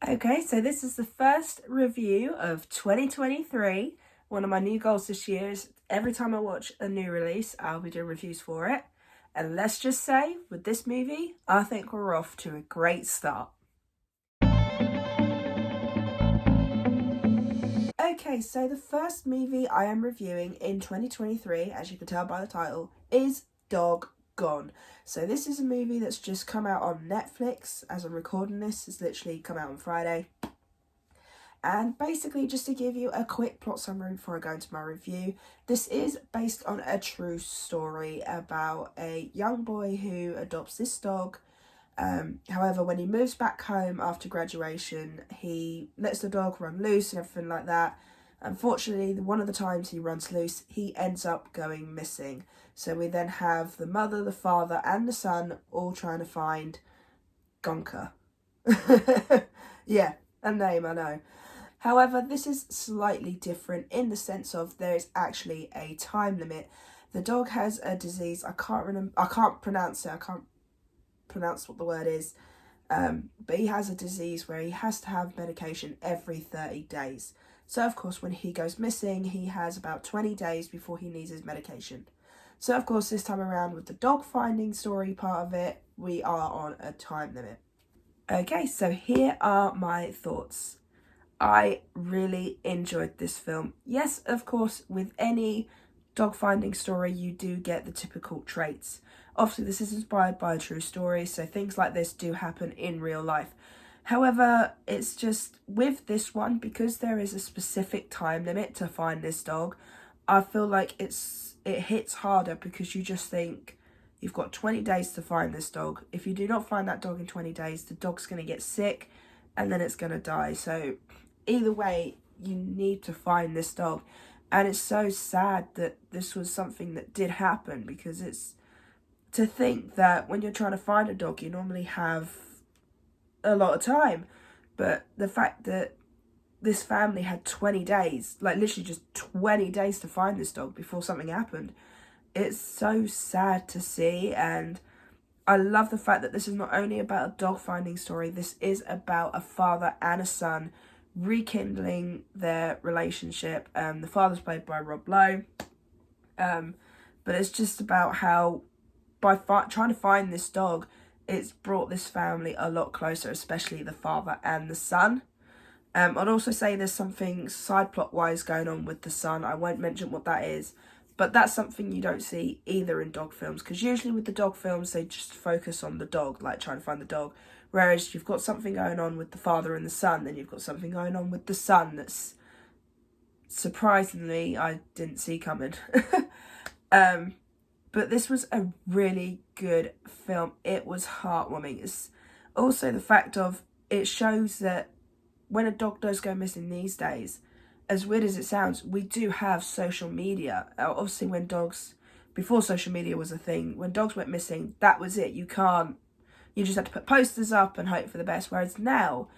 Okay, so this is the first review of 2023. One of my new goals this year is every time I watch a new release, I'll be doing reviews for it. And let's just say, with this movie, I think we're off to a great start. Okay, so the first movie I am reviewing in 2023, as you can tell by the title, is Dog Gone. So this is a movie that's just come out on Netflix. As I'm recording this, it's literally come out on Friday. And basically, just to give you a quick plot summary before I go into my review, this is based on a true story about a young boy who adopts this dog. However, when he moves back home after graduation, he lets the dog run loose and everything like that. Unfortunately, one of the times he runs loose, he ends up going missing. So we then have the mother, the father, and the son all trying to find Gonka. Yeah, a name, I know. However, this is slightly different in the sense of there is actually a time limit. The dog has a disease. I can't pronounce it. I can't pronounce what the word is. But he has a disease where he has to have medication every 30 days. So, of course, when he goes missing, he has about 20 days before he needs his medication. So, of course, this time around with the dog finding story part of it, we are on a time limit. Okay, so here are my thoughts. I really enjoyed this film. Yes, of course, with any dog finding story, you do get the typical traits. Obviously, this is inspired by a true story, so things like this do happen in real life. However, it's just with this one, because there is a specific time limit to find this dog, I feel like it hits harder because you just think you've got 20 days to find this dog. If you do not find that dog in 20 days, the dog's going to get sick and then it's going to die. So either way, you need to find this dog. And it's so sad that this was something that did happen, because it's to think that when you're trying to find a dog, you normally have a lot of time. But the fact that this family had 20 days, like literally just 20 days to find this dog before something happened, it's so sad to see. And I love the fact that this is not only about a dog finding story, this is about a father and a son rekindling their relationship. The father's played by Rob Lowe, but it's just about how by trying to find this dog, it's brought this family a lot closer, especially the father and the son. I'd also say there's something side plot wise going on with the son. I won't mention what that is, but that's something you don't see either in dog films, because usually with the dog films they just focus on the dog, like trying to find the dog. Whereas you've got something going on with the father and the son, then you've got something going on with the son that's surprisingly I didn't see coming. But this was a really good film. It was heartwarming. It's also the fact of it shows that when a dog does go missing these days, as weird as it sounds, we do have social media. Obviously, before social media was a thing, when dogs went missing, that was it. You just had to put posters up and hope for the best. Whereas now,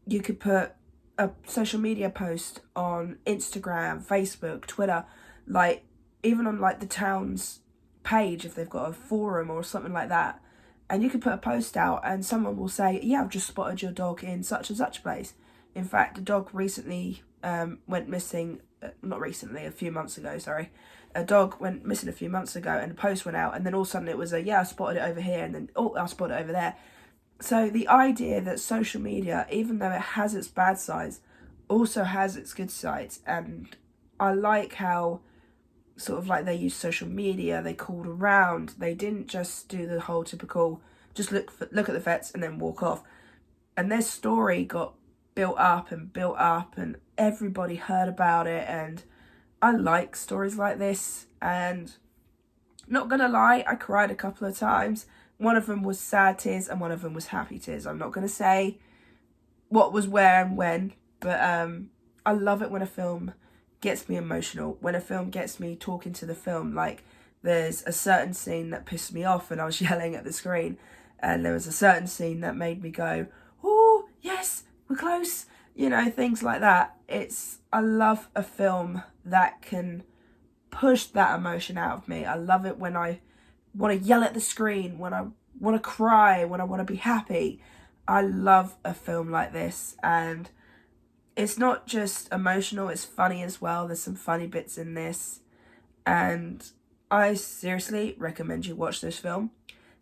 you could put a social media post on Instagram, Facebook, Twitter, like even on like the town's page if they've got a forum or something like that. And you could put a post out and someone will say, yeah, I've just spotted your dog in such and such place. In fact, the dog recently went missing, not recently, a few months ago, sorry. A dog went missing a few months ago and a post went out, and then all of a sudden it was yeah, I spotted it over here, and then, oh, I spotted it over there. So the idea that social media, even though it has its bad sides, also has its good sides. And I like how sort of like they used social media, they called around, they didn't just do the whole typical just look at the vets and then walk off. And their story got built up and everybody heard about it. And I like stories like this, and not gonna lie, I cried a couple of times. One of them was sad tears and one of them was happy tears. I'm not gonna say what was where and when, but I love it when a film gets me emotional, when a film gets me talking to the film. Like, there's a certain scene that pissed me off and I was yelling at the screen, and there was a certain scene that made me go, oh yes, we're close, things like that. I love a film that can push that emotion out of me. I love it when I want to yell at the screen, when I want to cry, when I want to be happy. I love a film like this, and it's not just emotional, it's funny as well. There's some funny bits in this, and I seriously recommend you watch this film.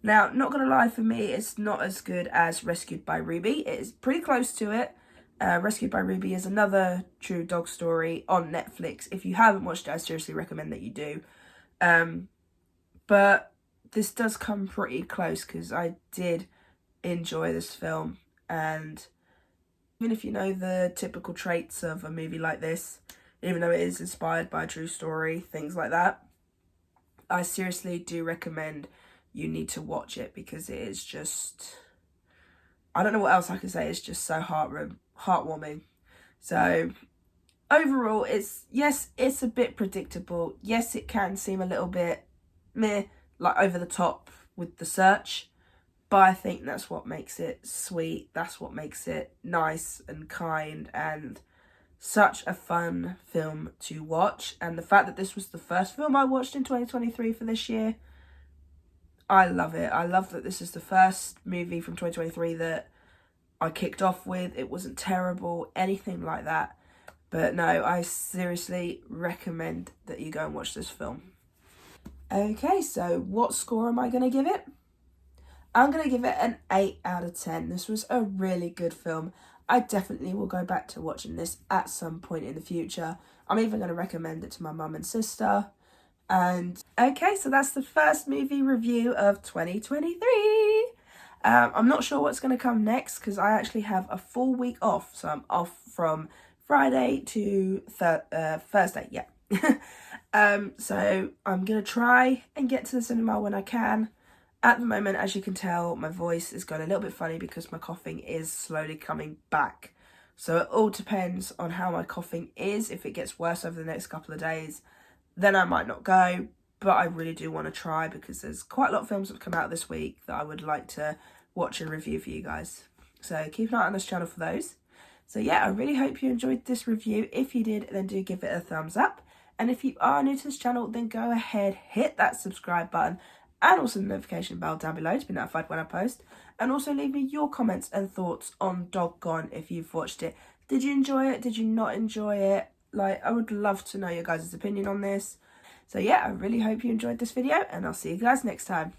Now, not gonna lie, for me, it's not as good as Rescued by Ruby. It is pretty close to it. Rescued by Ruby is another true dog story on Netflix. If you haven't watched it, I seriously recommend that you do. But this does come pretty close because I did enjoy this film, and even if you know the typical traits of a movie like this, even though it is inspired by a true story, things like that, I seriously do recommend you need to watch it because it is just, I don't know what else I can say, it's just so heartwarming. So overall, yes, it's a bit predictable. Yes, it can seem a little bit meh, like over the top with the search, but I think that's what makes it sweet. That's what makes it nice and kind and such a fun film to watch. And the fact that this was the first film I watched in 2023 for this year, I love it. I love that this is the first movie from 2023 that I kicked off with. It wasn't terrible, anything like that. But no, I seriously recommend that you go and watch this film. Okay, so what score am I going to give it? I'm going to give it an 8 out of 10. This was a really good film. I definitely will go back to watching this at some point in the future. I'm even going to recommend it to my mum and sister. And okay, so that's the first movie review of 2023. I'm not sure what's going to come next because I actually have a full week off. So I'm off from Friday to Thursday, yeah. So I'm going to try and get to the cinema when I can. At the moment, as you can tell, my voice is going a little bit funny because my coughing is slowly coming back. So it all depends on how my coughing is. If it gets worse over the next couple of days, then I might not go. But I really do want to try because there's quite a lot of films that have come out this week that I would like to watch and review for you guys. So keep an eye on this channel for those. So yeah, I really hope you enjoyed this review. If you did, then do give it a thumbs up. And if you are new to this channel, then go ahead, hit that subscribe button and also the notification bell down below to be notified when I post. And also leave me your comments and thoughts on Doggone if you've watched it. Did you enjoy it? Did you not enjoy it? Like, I would love to know your guys' opinion on this. So yeah, I really hope you enjoyed this video and I'll see you guys next time.